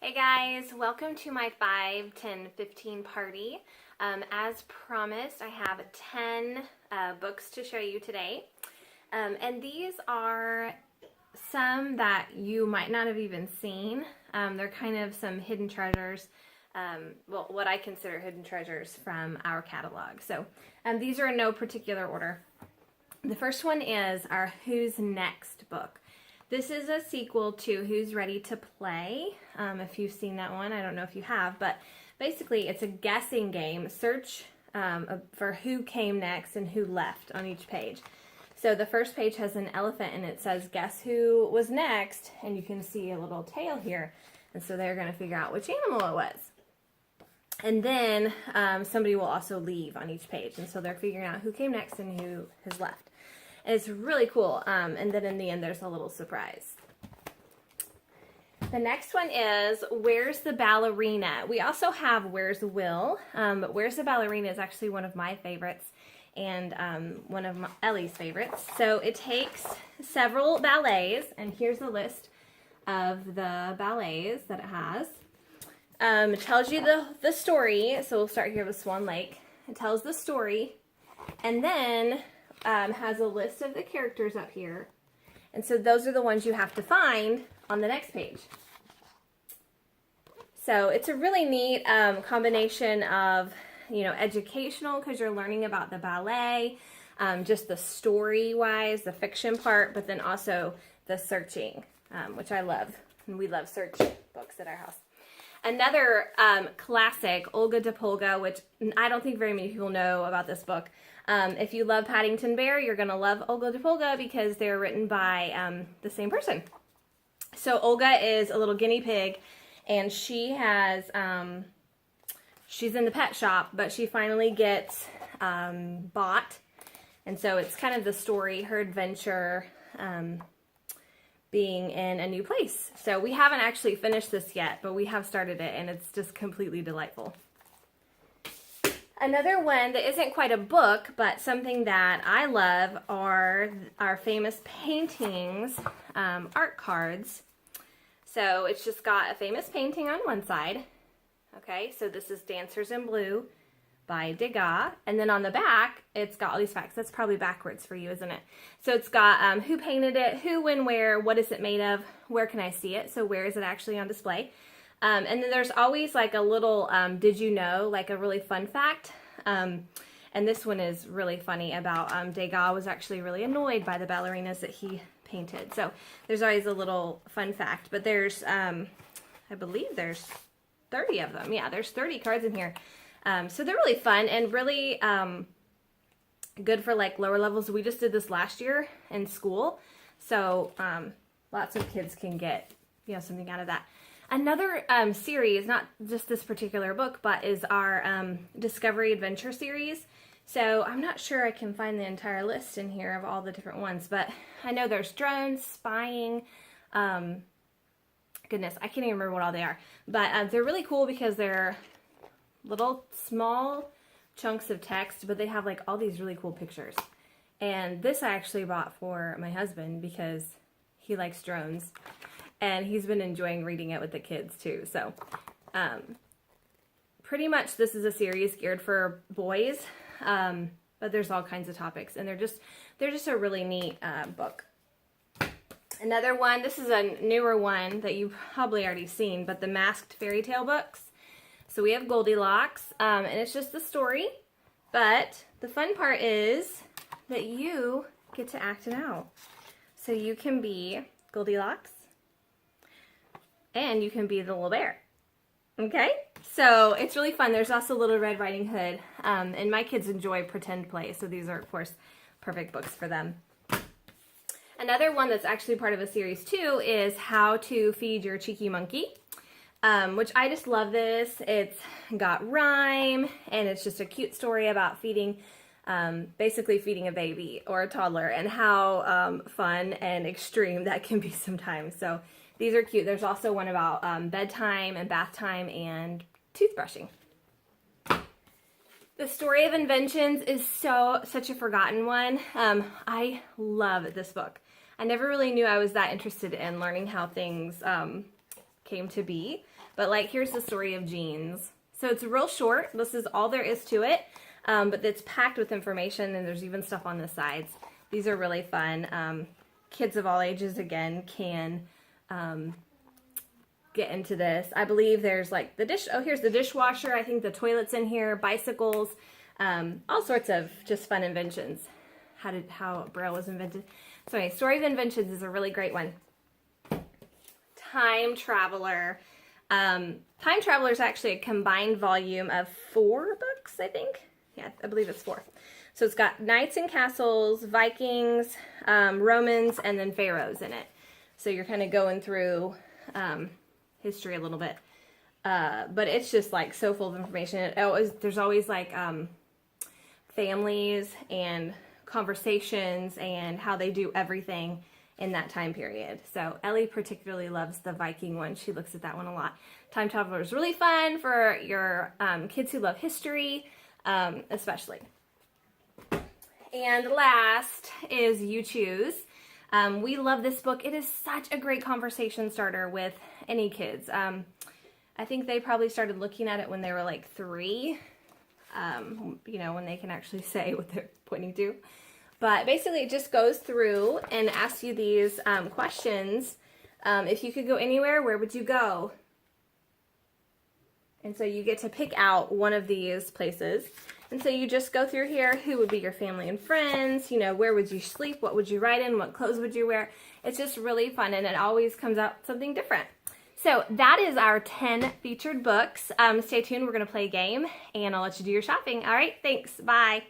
Hey guys, welcome to my 5, 10, 15 party. As promised, I have 10 books to show you today. And these are some that you might not have even seen. They're kind of some hidden treasures, well, what I consider hidden treasures from our catalog. So these are in no particular order. The first one is our Who's Next book. This is a sequel to Who's Ready to Play, if you've seen that one. I don't know if you have, but basically it's a guessing game. Search for who came next and who left on each page. So the first page has an elephant and it says, guess who was next? And you can see a little tail here. And so they're going to figure out which animal it was. And then somebody will also leave on each page. And so they're figuring out who came next and who has left. It's really cool, and then in the end there's a little surprise. The next one is Where's the Ballerina? We also have Where's Will, but Where's the Ballerina is actually one of my favorites and one of Ellie's favorites. So it takes several ballets, and here's a list of the ballets that it has. It tells you the story, so we'll start here with Swan Lake. It tells the story, and then has a list of the characters up here. And so those are the ones you have to find on the next page. So it's a really neat combination of, educational because you're learning about the ballet, just the story-wise, the fiction part, but then also the searching, which I love. And we love search books at our house. Another classic, Olga de Polga, which I don't think very many people know about this book. If you love Paddington Bear, you're going to love Olga de Polga because they're written by the same person. So Olga is a little guinea pig, and she has, she's in the pet shop, but she finally gets bought. And so it's kind of the story, her adventure, being in a new place. So we haven't actually finished this yet, but we have started it, and it's just completely delightful. Another one that isn't quite a book, but something that I love are our famous paintings, art cards. So it's just got a famous painting on one side. Okay, so this is Dancers in Blue by Degas. And then on the back, it's got all these facts. That's probably backwards for you, isn't it? So it's got who painted it, who, when, where, what is it made of, where can I see it? So where is it actually on display? And then there's always like a little, did you know, like a really fun fact. And this one is really funny about Degas was actually really annoyed by the ballerinas that he painted. So there's always a little fun fact. But there's, I believe there's 30 of them. Yeah, there's 30 cards in here. So they're really fun and really good for like lower levels. We just did this last year in school. So lots of kids can get, something out of that. Another series, not just this particular book, but is our Discovery Adventure series. So I'm not sure I can find the entire list in here of all the different ones, but I know there's drones, spying, goodness, I can't even remember what all they are. But they're really cool because they're little small chunks of text, but they have like all these really cool pictures. And this I actually bought for my husband because he likes drones. And he's been enjoying reading it with the kids too. So pretty much this is a series geared for boys, but there's all kinds of topics, and they're just a really neat book. Another one, this is a newer one that you've probably already seen, but the Masked Fairy Tale books. So we have Goldilocks, and it's just the story, but the fun part is that you get to act it out. So you can be Goldilocks, and you can be the little bear. Okay? So it's really fun. There's also Little Red Riding Hood. And my kids enjoy pretend play, so these are, of course, perfect books for them. Another one that's actually part of a series, too, is How to Feed Your Cheeky Monkey, which I just love this. It's got rhyme, and it's just a cute story about feeding, basically feeding a baby or a toddler, and how fun and extreme that can be sometimes. So these are cute. There's also one about bedtime and bath time and toothbrushing. The Story of Inventions is such a forgotten one. I love this book. I never really knew I was that interested in learning how things came to be. But like, here's the story of jeans. So it's real short. This is all there is to it, but it's packed with information, and there's even stuff on the sides. These are really fun. Kids of all ages, again, can get into this. I believe there's like the here's the dishwasher. I think the toilet's in here, bicycles, all sorts of just fun inventions. How Braille was invented. So anyway, Story of Inventions is a really great one. Time Traveler. Time Traveler is actually a combined volume of 4 books, I think. Yeah, I believe it's 4. So it's got knights and castles, Vikings, Romans, and then pharaohs in it. So you're kind of going through history a little bit. But it's just like so full of information. There's always like families and conversations and how they do everything in that time period. So Ellie particularly loves the Viking one. She looks at that one a lot. Time Traveler is really fun for your kids who love history, especially. And last is You Choose. We love this book. It is such a great conversation starter with any kids. I think they probably started looking at it when they were like 3, you know, when they can actually say what they're pointing to. But basically it just goes through and asks you these questions. If you could go anywhere, where would you go? And so you get to pick out one of these places. And so you just go through here, who would be your family and friends, you know, where would you sleep, what would you write in, what clothes would you wear. It's just really fun, and it always comes out something different. So that is our 10 featured books. Stay tuned, we're going to play a game, and I'll let you do your shopping. All right, thanks, bye.